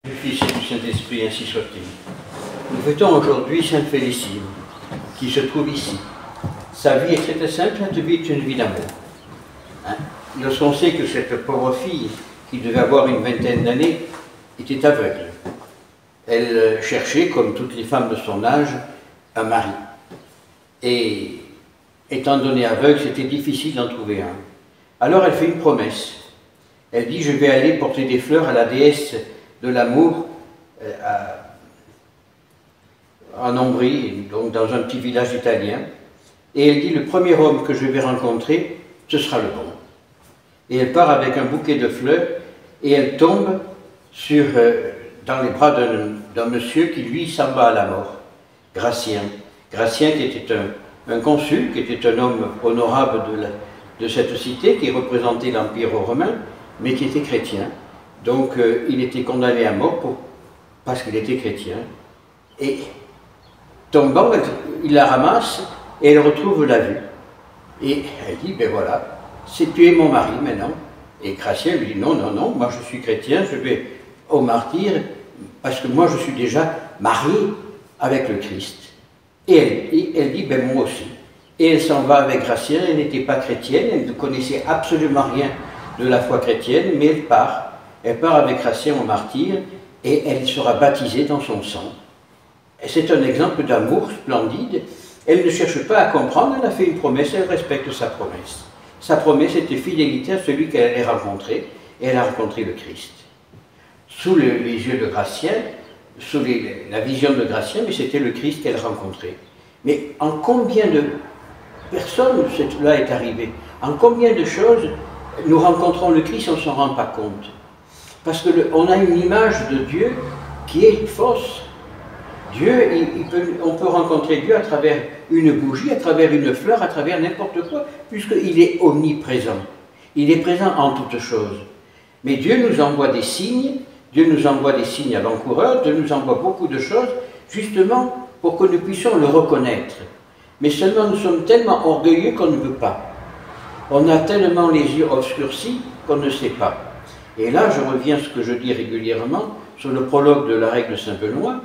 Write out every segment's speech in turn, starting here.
Du Fils et du Saint-Esprit, ainsi soit-il. Nous fêtons aujourd'hui Sainte Félicie, qui se trouve ici. Sa vie est très simple, cette vie est une vie d'amour. Lorsqu'on sait que cette pauvre fille, qui devait avoir une vingtaine d'années, était aveugle. Elle cherchait, comme toutes les femmes de son âge, un mari. Et étant donnée aveugle, c'était difficile d'en trouver un. Alors elle fait une promesse. Elle dit, je vais aller porter des fleurs à la déesse de l'amour en Ombrie, donc dans un petit village italien. Et elle dit, le premier homme que je vais rencontrer, ce sera le bon. Et elle part avec un bouquet de fleurs et elle tombe dans les bras d'un monsieur qui, lui, s'en va à la mort, Gratien. Gratien qui était un consul, qui était un homme honorable de cette cité, qui représentait l'Empire romain, mais qui était chrétien. Donc il était condamné à mort parce qu'il était chrétien. Et tombant, il la ramasse et elle retrouve la vue. Et elle dit, ben voilà, tu es mon mari maintenant. Et Gratien lui dit, non, non, non, moi je suis chrétien, je vais au martyre, parce que moi je suis déjà marié avec le Christ. Et elle dit, ben moi aussi. Et elle s'en va avec Gratien, elle n'était pas chrétienne, elle ne connaissait absolument rien de la foi chrétienne, mais elle part. Elle part avec Gratien au martyr et elle sera baptisée dans son sang. C'est un exemple d'amour splendide. Elle ne cherche pas à comprendre, elle a fait une promesse, elle respecte sa promesse. Sa promesse était fidélité à celui qu'elle allait rencontrer, et elle a rencontré le Christ. Sous les yeux de Gratien, sous la vision de Gratien, mais c'était le Christ qu'elle rencontrait. Mais en combien de personnes cela est arrivé? En combien de choses nous rencontrons le Christ, on ne s'en rend pas compte? Parce qu'on a une image de Dieu qui est fausse. Dieu, on peut rencontrer Dieu à travers une bougie, à travers une fleur, à travers n'importe quoi, puisqu'il est omniprésent. Il est présent en toutes choses. Mais Dieu nous envoie des signes, Dieu nous envoie des signes avant-coureurs, Dieu nous envoie beaucoup de choses, justement pour que nous puissions le reconnaître. Mais seulement nous sommes tellement orgueilleux qu'on ne veut pas. On a tellement les yeux obscurcis qu'on ne sait pas. Et là, je reviens à ce que je dis régulièrement sur le prologue de la règle de Saint Benoît.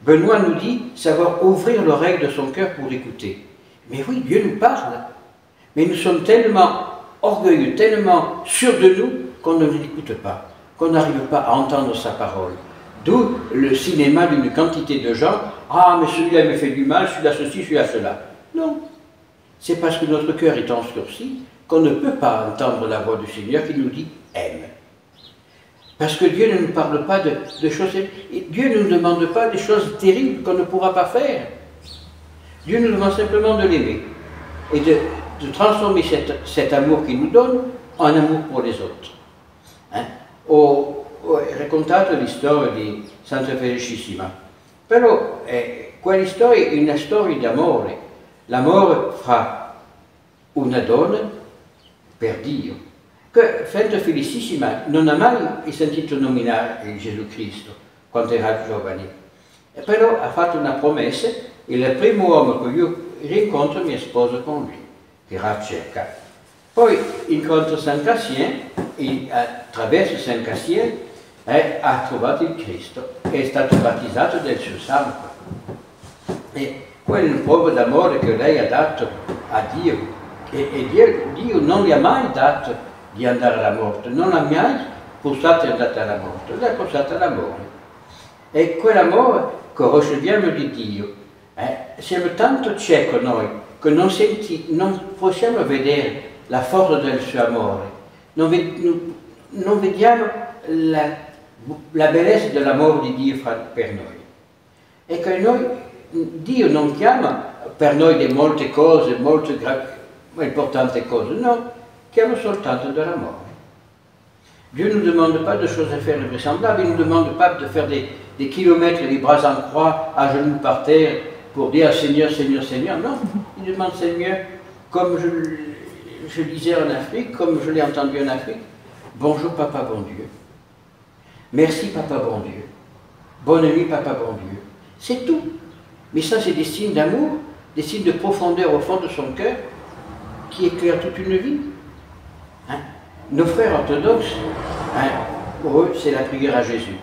Benoît nous dit savoir ouvrir l'oreille de son cœur pour écouter. Mais oui, Dieu nous parle. Mais nous sommes tellement orgueilleux, tellement sûrs de nous qu'on ne l'écoute pas, qu'on n'arrive pas à entendre sa parole. D'où le cinéma d'une quantité de gens. Ah, mais celui-là me fait du mal, celui-là ceci, celui-là cela. Non. C'est parce que notre cœur est endurci qu'on ne peut pas entendre la voix du Seigneur qui nous dit « aime ». Parce que Dieu ne nous parle pas de choses... Dieu ne nous demande pas des choses terribles qu'on ne pourra pas faire. Dieu nous demande simplement de l'aimer et de transformer cet amour qu'il nous donne en amour pour les autres. Ho raccontato la storia di Santa Felicissima, però quella storia è una storia d'amore, l'amore fra una donna per Dio. Che Santa Felicissima non ha mai sentito nominare Gesù Cristo quando era giovane, però ha fatto una promessa e il primo uomo che io rincontro mi sposo con lui, che era cieca. Poi incontro San Cassien e attraverso San Cassien ha trovato il Cristo e è stato battezzato del suo sangue. E quella è una prova d'amore che lei ha dato a Dio e Dio non gli ha mai dato di andare alla morte, non ha mai portato e andata alla morte, l'ha portato all'amore. E quell'amore che riceviamo di Dio, siamo tanto ciechi noi che non possiamo vedere la forza del suo amore, non vediamo la bellezza dell'amore di Dio per noi. E che Dio non chiama per noi di molte cose, molte importanti cose, no. Chiamo soltanto de l'amour. Dieu ne nous demande pas de choses à faire invraisemblables, il ne nous demande pas de faire des kilomètres, les bras en croix, à genoux par terre, pour dire Seigneur, Seigneur, Seigneur. Non, il demande Seigneur, comme je disais en Afrique, comme je l'ai entendu en Afrique, bonjour Papa bon Dieu. Merci Papa bon Dieu. Bonne nuit Papa bon Dieu. C'est tout. Mais ça, c'est des signes d'amour, des signes de profondeur au fond de son cœur, qui éclairent toute une vie. Nos frères orthodoxes, pour eux, c'est la prière à Jésus.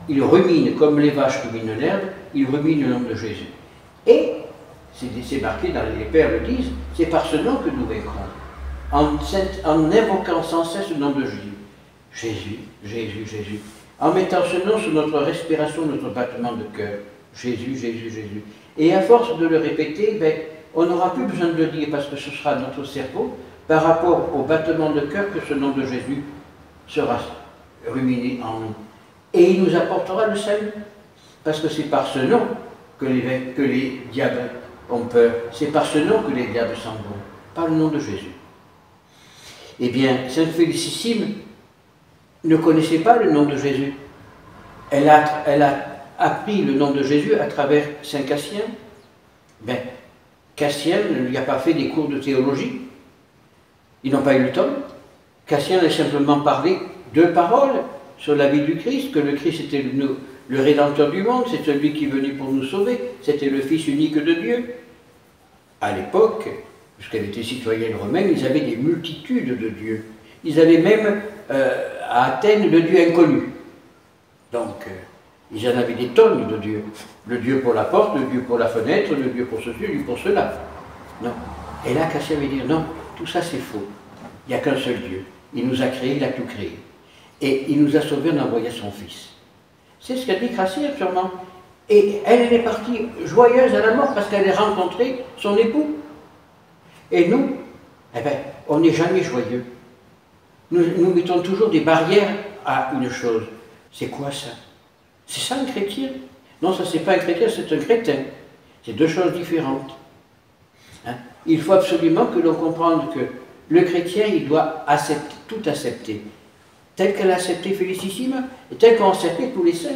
il rumine, comme les vaches ruminent l'herbe, il rumine le nom de Jésus. Et, c'est marqué dans les Pères le disent, c'est par ce nom que nous vaincrons, en invoquant sans cesse le nom de Jésus. Jésus, Jésus, Jésus. En mettant ce nom sur notre respiration, notre battement de cœur. Jésus, Jésus, Jésus. Et à force de le répéter, ben, on n'aura plus besoin de le dire parce que ce sera notre cerveau, par rapport au battement de cœur, que ce nom de Jésus sera ruminé en nous. Et il nous apportera le salut. Parce que c'est par ce nom que les diables ont peur. C'est par ce nom que les diables s'en vont. Par le nom de Jésus. Eh bien, Sainte Félicissime ne connaissait pas le nom de Jésus. Elle a appris le nom de Jésus à travers Saint Cassien. Ben, Cassien ne lui a pas fait des cours de théologie. Ils n'ont pas eu le temps. Cassien a simplement parlé 2 paroles sur la vie du Christ, que le Christ était le Rédempteur du monde, c'est celui qui est venu pour nous sauver, c'était le Fils unique de Dieu. À l'époque, puisqu'elle était citoyenne romaine, ils avaient des multitudes de dieux. Ils avaient même à Athènes le Dieu inconnu. Donc, ils en avaient des tonnes de dieux. Le Dieu pour la porte, le Dieu pour la fenêtre, le Dieu pour ceci, le Dieu pour cela. Non. Et là, Cassien veut dire, non, tout ça c'est faux. Il n'y a qu'un seul Dieu. Il nous a créés, il a tout créé. Et il nous a sauvés en envoyant son Fils. C'est ce qu'a dit Cassien, sûrement. Et elle est partie joyeuse à la mort parce qu'elle a rencontré son époux. Et nous, eh bien, on n'est jamais joyeux. Nous mettons toujours des barrières à une chose. C'est quoi ça? C'est ça un chrétien? Non, ça c'est pas un chrétien, c'est un crétin. C'est 2 choses différentes. Hein? Il faut absolument que l'on comprenne que le chrétien, il doit accepter, tout accepter. Tel qu'elle a accepté Félicissime, et tel qu'ont accepté tous les saints.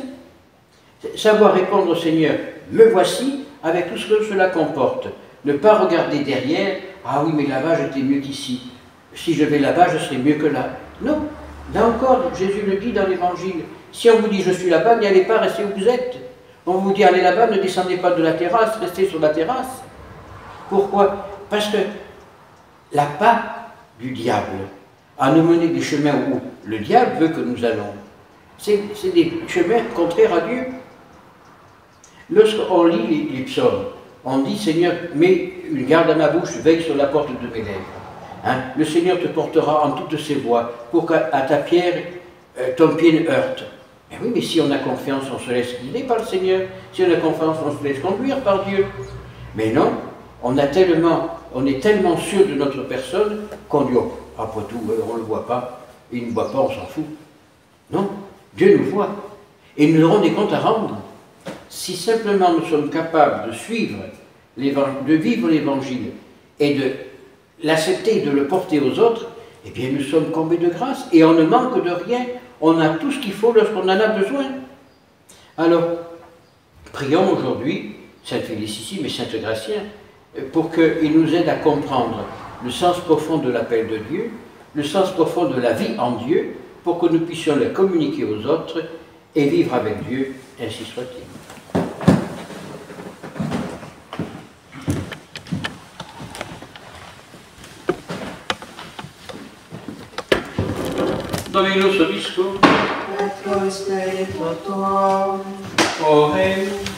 Savoir répondre au Seigneur, me voici, avec tout ce que cela comporte. Ne pas regarder derrière, ah oui, mais là-bas j'étais mieux qu'ici. Si je vais là-bas, je serai mieux que là. Non, là encore, Jésus le dit dans l'Évangile. Si on vous dit je suis là-bas, n'y allez pas, restez où vous êtes. On vous dit allez là-bas, ne descendez pas de la terrasse, restez sur la terrasse. Pourquoi? Parce que la part du diable à nous mener des chemins où le diable veut que nous allons. C'est des chemins contraires à Dieu. Lorsqu'on lit les psaumes, on dit Seigneur, mets une garde à ma bouche, veille sur la porte de mes lèvres. Hein? Le Seigneur te portera en toutes ses voies pour qu'à ta pierre, ton pied ne heurte. Mais oui, mais si on a confiance, on se laisse guider par le Seigneur. Si on a confiance, on se laisse conduire par Dieu. Mais non, on est tellement sûr de notre personne qu'on dit, oh, après tout, on ne le voit pas, il ne voit pas, on s'en fout. Non, Dieu nous voit. Et nous aurons des comptes à rendre. Si simplement nous sommes capables de suivre, de vivre l'Évangile et de l'accepter et de le porter aux autres, eh bien nous sommes comblés de grâce et on ne manque de rien. On a tout ce qu'il faut lorsqu'on en a besoin. Alors, prions aujourd'hui, Sainte Félicissime et Sainte Gratien, pour qu'ils nous aident à comprendre le sens profond de l'appel de Dieu, le sens profond de la vie en Dieu, pour que nous puissions le communiquer aux autres et vivre avec Dieu, ainsi soit-il. Dominus vobiscum. Et Christe in toto. Orem.